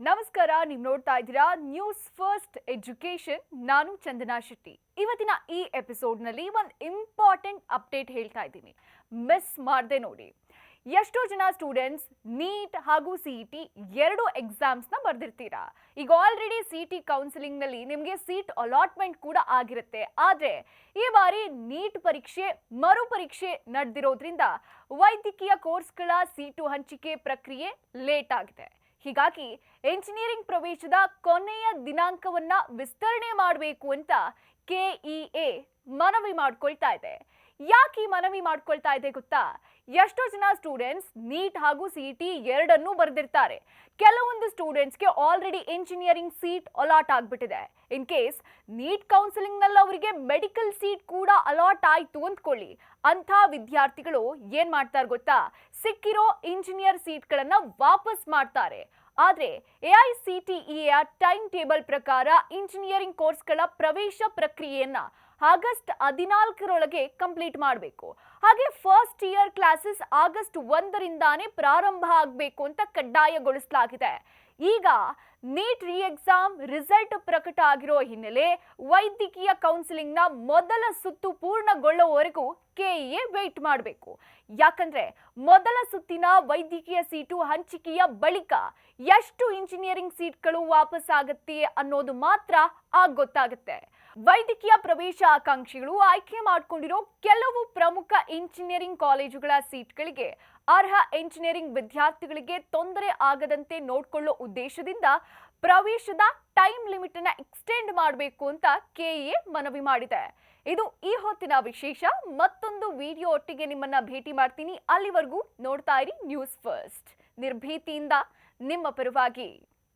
ನಮಸ್ಕಾರ, ನೀವು ನೋಡ್ತಾ ಇದ್ದೀರಾ ನ್ಯೂಸ್ ಫಸ್ಟ್ ಎಜುಕೇಶನ್. ನಾನು ಚಂದನಾ ಶೆಟ್ಟಿ. ಇವತ್ತಿನ ಈ ಎಪಿಸೋಡ್ನಲ್ಲಿ ಒಂದು ಇಂಪಾರ್ಟೆಂಟ್ ಅಪ್ಡೇಟ್ ಹೇಳ್ತಾ ಇದ್ದೀನಿ, ಮಿಸ್ ಮಾಡದೆ ನೋಡಿ. ಎಷ್ಟೋ ಜನ ಸ್ಟೂಡೆಂಟ್ಸ್ ನೀಟ್ ಹಾಗೂ ಸಿಇಟಿ ಎರಡು ಎಕ್ಸಾಮ್ಸ್ನ ಬರೆದಿರ್ತೀರಾ. ಈಗ ಆಲ್ರೆಡಿ ಸಿಇಟಿ ಕೌನ್ಸಿಲಿಂಗ್ನಲ್ಲಿ ನಿಮಗೆ ಸೀಟ್ ಅಲಾಟ್ಮೆಂಟ್ ಕೂಡ ಆಗಿರುತ್ತೆ. ಆದರೆ ಈ ಬಾರಿ ನೀಟ್ ಪರೀಕ್ಷೆ ಮರುಪರೀಕ್ಷೆ ನಡೆದಿರೋದ್ರಿಂದ ವೈದ್ಯಕೀಯ ಕೋರ್ಸ್ಗಳ ಸೀಟು ಹಂಚಿಕೆ ಪ್ರಕ್ರಿಯೆ ಲೇಟ್ ಆಗಿದೆ. ಹೀಗಾಗಿ ಎಂಜಿನಿಯರಿಂಗ್ ಪ್ರವೇಶದ ಕೊನೆಯ ದಿನಾಂಕವನ್ನ ವಿಸ್ತರಣೆ ಮಾಡಬೇಕು ಅಂತ ಕೆಇಎ ಮನವಿ ಮಾಡ್ಕೊಳ್ತಾ ಇದೆ. ಯಾಕೆ ಮನವಿ ಮಾಡ್ಕೊಳ್ತಾ ಇದೆ ಗೊತ್ತಾ? ಎಷ್ಟೋ ಜನ ಸ್ಟೂಡೆಂಟ್ಸ್ ನೀಟ್ ಹಾಗೂ ಸಿಇಟಿ ಎರಡನ್ನೂ ಬರೆದಿರ್ತಾರೆ. ಕೆಲವೊಂದು ಸ್ಟೂಡೆಂಟ್ಸ್ಗೆ ಆಲ್ರೆಡಿ ಇಂಜಿನಿಯರಿಂಗ್ ಸೀಟ್ ಅಲಾಟ್ ಆಗ್ಬಿಟ್ಟಿದೆ. ಇನ್ ಕೇಸ್ ನೀಟ್ ಕೌನ್ಸಿಲಿಂಗ್ ನಲ್ಲಿ ಅವರಿಗೆ ಮೆಡಿಕಲ್ ಸೀಟ್ ಕೂಡ ಅಲಾಟ್ ಆಯ್ತು ಅಂದ್ಕೊಳ್ಳಿ. ಅಂಥ ವಿದ್ಯಾರ್ಥಿಗಳು ಏನ್ ಮಾಡ್ತಾರೆ ಗೊತ್ತಾ? ಸಿಕ್ಕಿರೋ ಇಂಜಿನಿಯರ್ ಸೀಟ್ಗಳನ್ನ ವಾಪಸ್ ಮಾಡ್ತಾರೆ. ಆದ್ರೆ ಎಐಸಿಟಿಇಯ ಟೈಮ್ ಟೇಬಲ್ ಪ್ರಕಾರ ಇಂಜಿನಿಯರಿಂಗ್ ಕೋರ್ಸ್ಗಳ ಪ್ರವೇಶ ಪ್ರಕ್ರಿಯೆಯನ್ನ ಆಗಸ್ಟ್ 14ರೊಳಗೆ ಕಂಪ್ಲೀಟ್ ಮಾಡಬೇಕು. ಹಾಗೆ ಫಸ್ಟ್ ಇಯರ್ ಕ್ಲಾಸಸ್ ಆಗಸ್ಟ್ 1ರಿಂದಾನೇ ಪ್ರಾರಂಭ ಆಗಬೇಕು ಅಂತ ಕಡ್ಡಾಯಗೊಳಿಸಲಾಗಿದೆ. ಈಗ ನೀಟ್ ರಿ ಎಕ್ಸಾಮ್ ರಿಸಲ್ಟ್ ಪ್ರಕಟ ಆಗಿರೋ ಹಿನ್ನೆಲೆ ವೈದ್ಯಕೀಯ ಕೌನ್ಸಿಲಿಂಗ್ನ ಮೊದಲ ಸುತ್ತು ಪೂರ್ಣಗೊಳ್ಳುವವರೆಗೂ ಕೆಇಎ ವೇಟ್ ಮಾಡಬೇಕು. ಯಾಕಂದ್ರೆ ಮೊದಲ ಸುತ್ತಿನ ವೈದ್ಯಕೀಯ ಸೀಟು ಹಂಚಿಕೆಯ ಬಳಿಕ ಎಷ್ಟು ಇಂಜಿನಿಯರಿಂಗ್ ಸೀಟ್ಗಳು ವಾಪಸ್ ಆಗುತ್ತೆ ಅನ್ನೋದು ಮಾತ್ರ ಆಗ ಗೊತ್ತಾಗುತ್ತೆ. ವೈದ್ಯಕೀಯ ಪ್ರವೇಶ ಆಕಾಂಕ್ಷಿಗಳು ಆಯ್ಕೆ ಮಾಡಿಕೊಂಡಿರೋ ಕೆಲವು ಪ್ರಮುಖ ಇಂಜಿನಿಯರಿಂಗ್ ಕಾಲೇಜುಗಳ ಸೀಟ್ಗಳಿಗೆ ಅರ್ಹ ಇಂಜಿನಿಯರಿಂಗ್ ವಿದ್ಯಾರ್ಥಿಗಳಿಗೆ ತೊಂದರೆ ಆಗದಂತೆ ನೋಡಿಕೊಳ್ಳೋ ಉದ್ದೇಶದಿಂದ ಪ್ರವೇಶದ ಟೈಮ್ ಲಿಮಿಟ್ ಅನ್ನ ಎಕ್ಸ್ಟೆಂಡ್ ಮಾಡಬೇಕು ಅಂತ ಕೆಇಎ ಮನವಿ ಮಾಡಿದೆ. ಇದು ಈ ಹೊತ್ತಿನ ವಿಶೇಷ. ಮತ್ತೊಂದು ವಿಡಿಯೋ ಒಟ್ಟಿಗೆ ನಿಮ್ಮನ್ನ ಭೇಟಿ ಮಾಡ್ತೀನಿ. ಅಲ್ಲಿವರೆಗೂ ನೋಡ್ತಾ ಇರಿ ನ್ಯೂಸ್ ಫಸ್ಟ್, ನಿರ್ಭೀತಿಯಿಂದ ನಿಮ್ಮ ಪರವಾಗಿ.